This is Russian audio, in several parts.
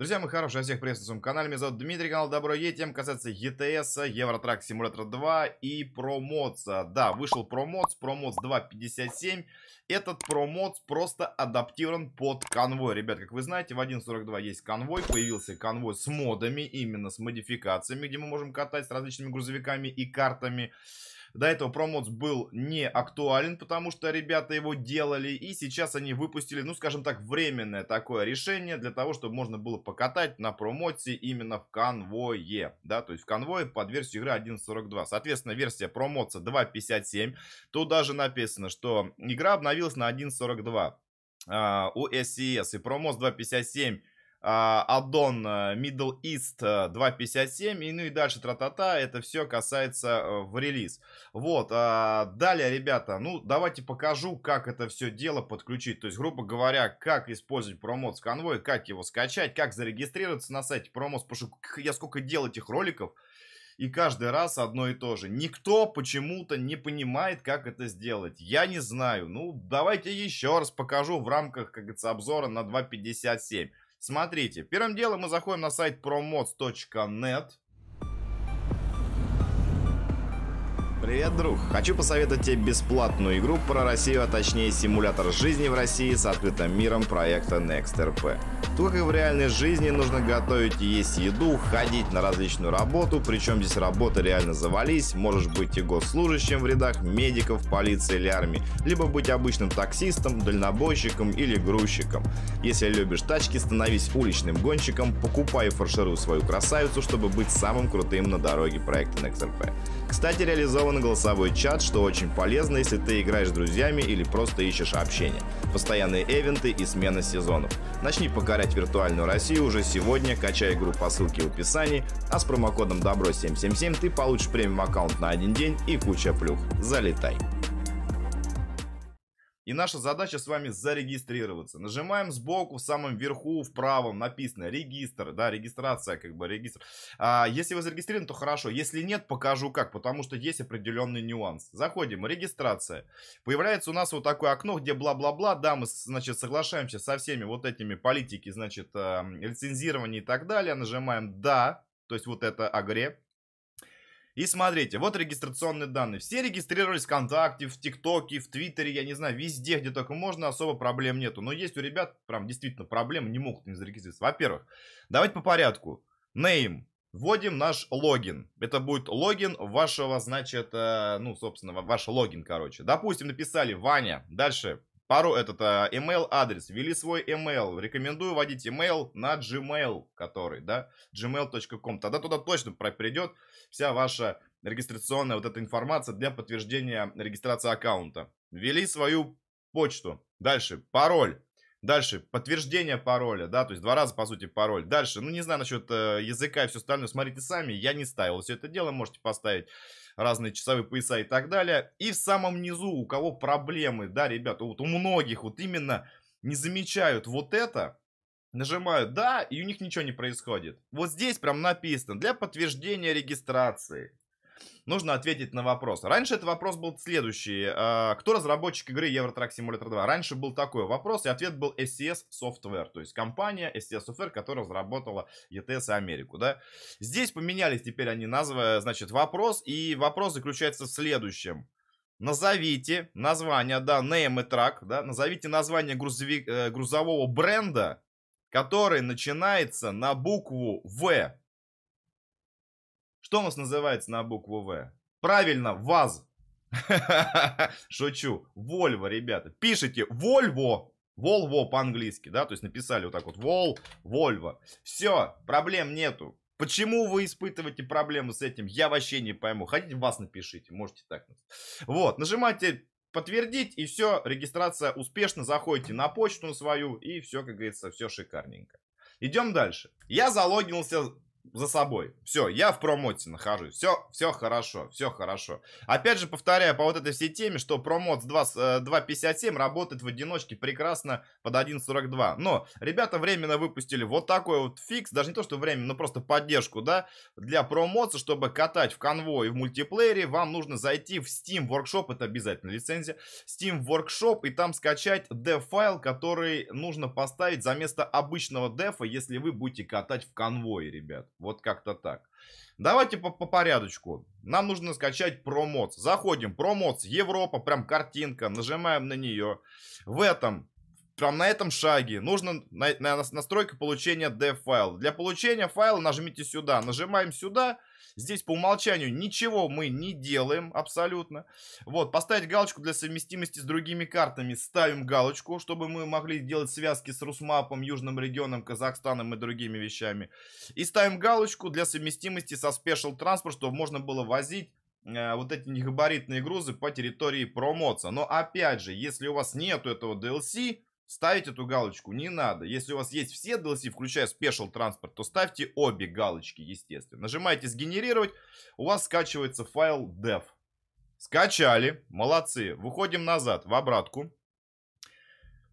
Друзья мои хорошие, я всех приветствую на своем канале, меня зовут Дмитрий, канал Добро Е, тем касается ЕТС, Евротрак Симулятор 2 и ProMods. Да, вышел ProMods 2.57. Этот ProMods просто адаптирован под конвой. Ребят, как вы знаете, в 1.42 есть конвой, появился конвой с модами, именно с модификациями, где мы можем катать с различными грузовиками и картами. До этого ProMods был не актуален, потому что ребята его делали. И сейчас они выпустили, ну скажем так, временное такое решение для того, чтобы можно было покатать на ProMods именно в конвое. Да, то есть в конвое под версию игры 1.42. Соответственно, версия ProMods 2.57. Тут даже написано, что игра обновилась на 1.42 у SCS. И ProMods 2.57... аддон Middle East 2.57 и ну и дальше тра-та-та, это все касается в релиз. Вот, далее, ребята, ну давайте покажу, как это все дело подключить. То есть, грубо говоря, как использовать ProMods конвой, как его скачать, как зарегистрироваться на сайте ProMods, потому что я сколько делал этих роликов, и каждый раз одно и то же. Никто почему-то не понимает, как это сделать. Я не знаю. Ну, давайте еще раз покажу в рамках, как говорится, обзора на 2.57. Смотрите, первым делом мы заходим на сайт promods.net. Привет, друг! Хочу посоветовать тебе бесплатную игру про Россию, а точнее симулятор жизни в России с открытым миром проекта NextRP. Тут, как и в реальной жизни, нужно готовить и есть еду, ходить на различную работу, причем здесь работа реально завались, можешь быть и госслужащим в рядах медиков, полиции или армии, либо быть обычным таксистом, дальнобойщиком или грузчиком. Если любишь тачки, становись уличным гонщиком, покупай и фаршируй свою красавицу, чтобы быть самым крутым на дороге проекта NextRP. Кстати, реализован голосовой чат, что очень полезно, если ты играешь с друзьями или просто ищешь общение. Постоянные эвенты и смена сезонов. Начни покорять виртуальную Россию уже сегодня, качай игру по ссылке в описании, а с промокодом Добро777 ты получишь премиум аккаунт на один день и куча плюх. Залетай! И наша задача с вами зарегистрироваться. Нажимаем сбоку, в самом верху, в правом написано регистр, да, регистрация, как бы регистр. Если вы зарегистрированы, то хорошо. Если нет, покажу как, потому что есть определенный нюанс. Заходим, регистрация. Появляется у нас вот такое окно, где бла-бла-бла, да, мы, значит, соглашаемся со всеми вот этими политики, значит, лицензирование и так далее. Нажимаем да, то есть вот это агре. И смотрите, вот регистрационные данные. Все регистрировались в ВКонтакте, в ТикТоке, в Твиттере, я не знаю, везде, где только можно, особо проблем нету. Но есть у ребят, прям действительно проблемы, не могут не зарегистрироваться. Во-первых, давайте по порядку. Name. Вводим наш логин. Это будет логин вашего, значит, ну, собственно, ваш логин, короче. Допустим, написали Ваня. Дальше. Пару этот email адрес, ввели свой email, рекомендую вводить email на Gmail, который, да, gmail.com, тогда туда точно придет вся ваша регистрационная вот эта информация для подтверждения регистрации аккаунта. Ввели свою почту, дальше пароль, дальше подтверждение пароля, да, то есть 2 раза по сути пароль, дальше, ну не знаю насчет языка и все остальное, смотрите сами, я не ставил все это дело, можете поставить разные часовые пояса и так далее. И в самом низу, у кого проблемы, да, ребята, вот у многих вот именно не замечают вот это, нажимают «да», и у них ничего не происходит. Вот здесь прям написано «для подтверждения регистрации». Нужно ответить на вопрос. Раньше этот вопрос был следующий. Кто разработчик игры Евротрак Симулятор 2? Раньше был такой вопрос, и ответ был SCS Software. То есть компания SCS Software, которая разработала ETS и Америку. Да? Здесь поменялись теперь они значит, вопрос. И вопрос заключается в следующем. Назовите название, да, name и track, да, назовите название грузового бренда, который начинается на букву В. Что у нас называется на букву В? Правильно, ВАЗ. Шучу. Volvo, ребята. Пишите Volvo. Volvo по-английски, да, то есть написали вот так вот Volvo. Все, проблем нету. Почему вы испытываете проблемы с этим, я вообще не пойму. Хотите, вас напишите, можете так. Вот, нажимайте подтвердить, и все, регистрация успешна. Заходите на почту свою, и все, как говорится, все шикарненько. Идем дальше. Я залогинился за собой. Все, я в промоте нахожусь. Все хорошо, все хорошо. Опять же, повторяю по вот этой всей теме, что промот с 2.57 работает в одиночке прекрасно под 1.42. Но ребята временно выпустили вот такой вот фикс, даже не то, что временно, но просто поддержку, да, для промоца, чтобы катать в конвой и в мультиплеере, вам нужно зайти в Steam Workshop, это обязательно лицензия, Steam Workshop, и там скачать dev-файл, который нужно поставить за место обычного дефа, если вы будете катать в конвое, ребят. Вот как-то так. Давайте по порядочку. Нам нужно скачать промоц. Заходим, промоц, Европа, прям картинка, нажимаем на нее. Прям на этом шаге нужно настройка получения dev файла. Для получения файла нажмите сюда. Нажимаем сюда. Здесь по умолчанию ничего мы не делаем абсолютно. Вот, поставить галочку для совместимости с другими картами. Ставим галочку, чтобы мы могли делать связки с Русмапом, Южным регионом, Казахстаном и другими вещами. И ставим галочку для совместимости со Special Transport, чтобы можно было возить вот эти негабаритные грузы по территории промоца. Но опять же, если у вас нету этого DLC, ставить эту галочку не надо. Если у вас есть все DLC, включая Special Transport, то ставьте обе галочки, естественно. Нажимаете «Сгенерировать», у вас скачивается файл dev. Скачали, молодцы. Выходим назад, в обратку.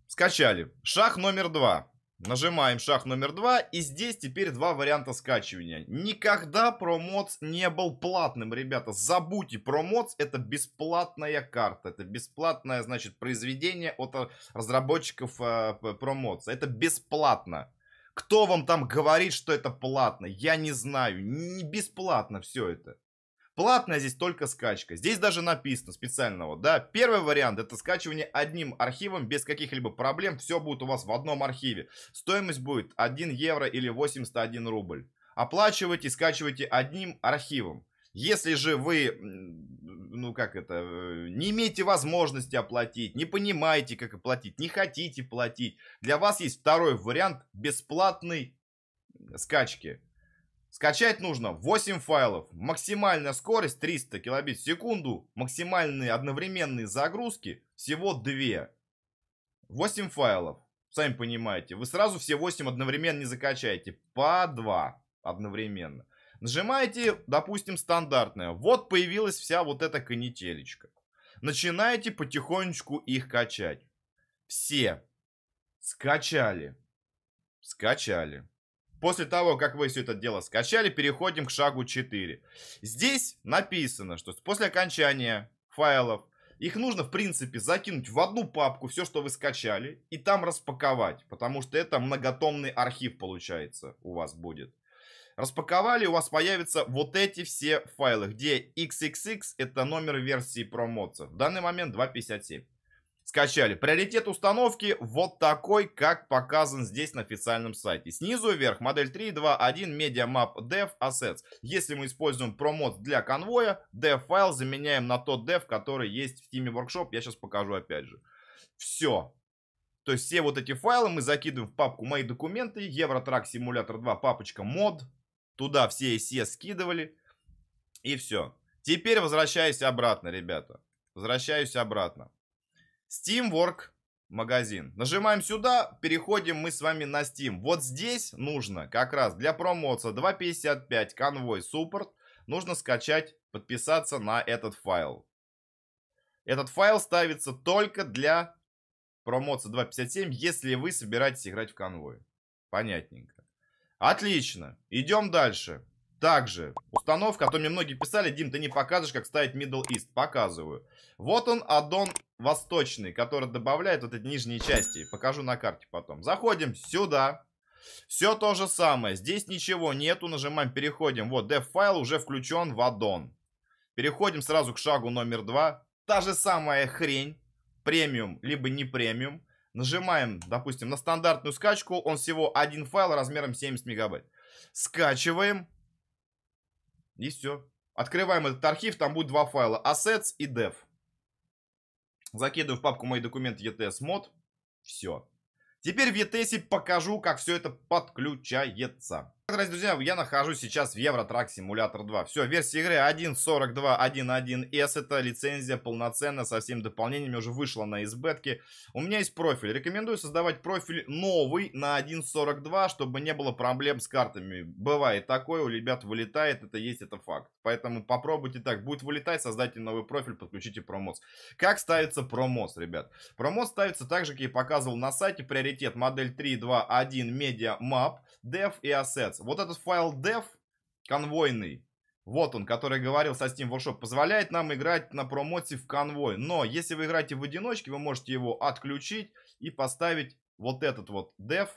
Скачали. Шаг номер 2. Нажимаем шаг номер 2, и здесь теперь два варианта скачивания. Никогда промоц не был платным, ребята. Забудьте, промоц это бесплатная карта. Это бесплатное, значит, произведение от разработчиков промоца. Это бесплатно. Кто вам там говорит, что это платно? Я не знаю. Не бесплатно все это. Платная здесь только скачка. Здесь даже написано специально, вот, да. Первый вариант это скачивание одним архивом без каких-либо проблем. Все будет у вас в одном архиве. Стоимость будет 1 евро или 81 рубль. Оплачивайте, скачивайте одним архивом. Если же вы, ну как это, не имеете возможности оплатить, не понимаете, как оплатить, не хотите платить, для вас есть второй вариант бесплатной скачки. Скачать нужно 8 файлов, максимальная скорость 300 килобит в секунду, максимальные одновременные загрузки всего 2. 8 файлов, сами понимаете, вы сразу все 8 одновременно не закачаете, по 2 одновременно. Нажимаете, допустим, стандартное, вот появилась вся вот эта канителечка. Начинаете потихонечку их качать. Все скачали. После того, как вы все это дело скачали, переходим к шагу 4. Здесь написано, что после окончания файлов их нужно, в принципе, закинуть в одну папку все, что вы скачали, и там распаковать, потому что это многотомный архив, получается, у вас будет. Распаковали, у вас появятся вот эти все файлы, где XXX это номер версии промоца. В данный момент 2.57. Скачали. Приоритет установки вот такой, как показан здесь на официальном сайте. Снизу вверх модель 3.2.1 MediaMap Dev Assets. Если мы используем промоц для конвоя, dev файл заменяем на тот dev, который есть в Steam Workshop. Я сейчас покажу опять же. Все. То есть все вот эти файлы мы закидываем в папку «Мои документы», Евротрак Симулятор 2, папочка мод. Туда все ECS скидывали. И все. Теперь возвращаюсь обратно, ребята. Возвращаюсь обратно. Steamwork магазин. Нажимаем сюда, переходим мы с вами на Steam. Вот здесь нужно как раз для промоция 2.55 конвой Support нужно скачать, подписаться на этот файл. Этот файл ставится только для промоция 2.57, если вы собираетесь играть в конвой. Понятненько. Отлично. Идем дальше. Также установка, а то мне многие писали: Дим, ты не показываешь, как ставить Middle East. Показываю. Вот он, аддон восточный, который добавляет вот эти нижние части. Покажу на карте потом. Заходим сюда. Все то же самое. Здесь ничего нету. Нажимаем, переходим. Вот, dev файл уже включен в аддон. Переходим сразу к шагу номер 2. Та же самая хрень. Премиум, либо не премиум. Нажимаем, допустим, на стандартную скачку. Он всего один файл размером 70 мегабайт. Скачиваем. И все. Открываем этот архив, там будет два файла: Assets и Dev. Закидываю в папку «Мои документы» ETS мод. Все. Теперь в ETS покажу, как все это подключается. Дорогие друзья, я нахожусь сейчас в Евротрак Симулятор 2. Все, версия игры 1.42.1.1s. Это лицензия полноценная со всеми дополнениями, уже вышла на избетке. У меня есть профиль. Рекомендую создавать профиль новый на 1.42, чтобы не было проблем с картами. Бывает такое, у ребят вылетает, это факт. Поэтому попробуйте так. Будет вылетать, создайте новый профиль, подключите промоц. Как ставится промоц, ребят? Промоц ставится так же, как я показывал на сайте. Приоритет модель 3.2.1 Media Map, Dev и Assets. Вот этот файл dev конвойный, вот он, который говорил со Steam Workshop, позволяет нам играть на промоте в конвой. Но если вы играете в одиночке, вы можете его отключить и поставить вот этот вот dev,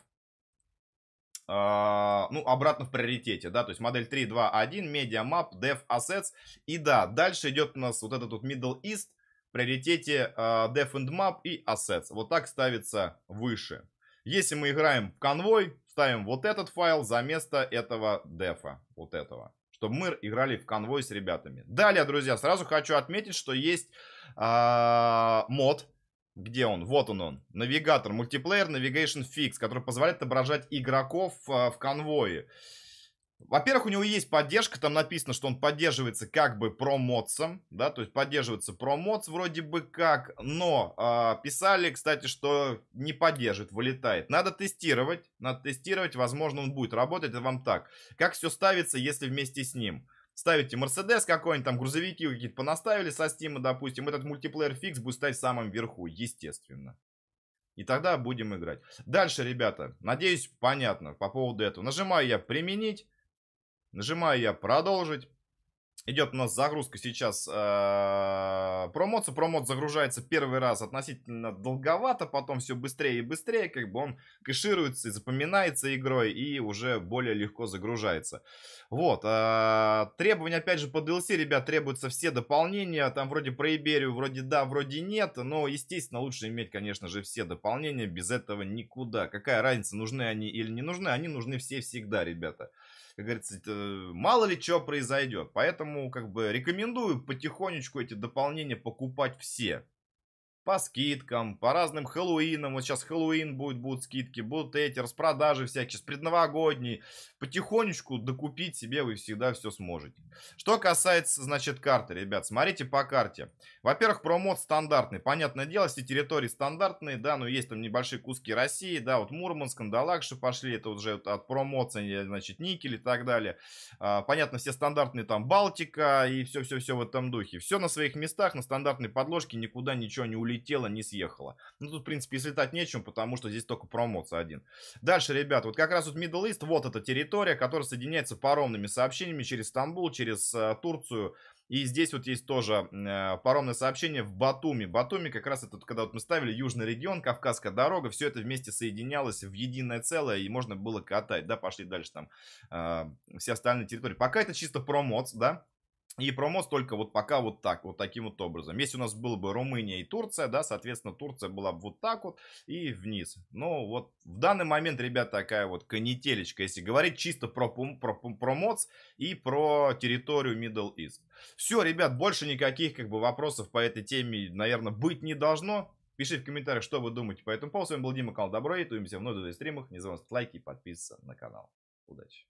ну, обратно в приоритете, да, то есть модель 3.2.1, Media Map, Dev Assets. И да, дальше идет у нас вот этот вот Middle East, в приоритете Dev and Map и Assets. Вот так ставится выше. Если мы играем в конвой, ставим вот этот файл за место этого дефа, вот этого, чтобы мы играли в конвой с ребятами. Далее, друзья, сразу хочу отметить, что есть мод. Где он? Вот он. Навигатор, мультиплеер, Navigation Fix, который позволяет отображать игроков в конвое. Во-первых, у него есть поддержка, там написано, что он поддерживается как бы промодсом, да, то есть поддерживается промодс вроде бы как, но писали, кстати, что не поддержит, вылетает. Надо тестировать, возможно, он будет работать, это вам так. Как все ставится, если вместе с ним? Ставите Мерседес какой-нибудь, там грузовики какие-то понаставили со Стима, допустим, этот мультиплеер фикс будет ставить в самом верху, естественно. И тогда будем играть. Дальше, ребята, надеюсь, понятно по поводу этого. Нажимаю я применить. Нажимаю я продолжить. Идет у нас загрузка сейчас промоца. Промоц загружается первый раз относительно долговато, потом все быстрее и быстрее, как бы он кэшируется и запоминается игрой, и уже более легко загружается. Вот, требования опять же по DLC, ребят, требуются все дополнения, там вроде про Иберию, вроде да, вроде нет, но естественно лучше иметь, конечно же, все дополнения, без этого никуда. Какая разница, нужны они или не нужны, они нужны все всегда, ребята. Как говорится, мало ли что произойдет. Поэтому, как бы, рекомендую потихонечку эти дополнения покупать все. По скидкам, по разным Хэллоуинам. Вот сейчас Хэллоуин будет, будут скидки, будут эти распродажи всякие, сейчас предновогодние. Потихонечку докупить себе вы всегда все сможете. Что касается, значит, карты, ребят, смотрите по карте. Во-первых, промод стандартный. Понятное дело, все территории стандартные, да, но есть там небольшие куски России, да, вот Мурманск, Кандалакша пошли, это уже от промоции, значит, никель и так далее. Понятно, все стандартные там Балтика и все-все-все в этом духе. Все на своих местах, на стандартной подложке, никуда ничего не улетело. Не съехала. Ну, тут, в принципе, и слетать нечем, потому что здесь только промоция один. Дальше, ребят, вот как раз вот Middle East, вот эта территория, которая соединяется паромными сообщениями через Стамбул, через Турцию. И здесь вот есть тоже паромное сообщение в Батуми. Батуми как раз это, когда вот мы ставили южный регион, Кавказская дорога, все это вместе соединялось в единое целое, и можно было катать, да, пошли дальше там все остальные территории. Пока это чисто промоц, да. И промоц только вот пока вот так, вот таким вот образом. Если у нас было бы Румыния и Турция, да, соответственно, Турция была бы вот так вот и вниз. Но вот в данный момент, ребята, такая вот канителечка, если говорить чисто про промоц и про территорию Middle East. Все, ребят, больше никаких как бы вопросов по этой теме, наверное, быть не должно. Пишите в комментариях, что вы думаете по этому поводу. С вами был Дима, канал Добро, и увидимся в новых стримах. Не забывайте ставить лайки и подписываться на канал. Удачи!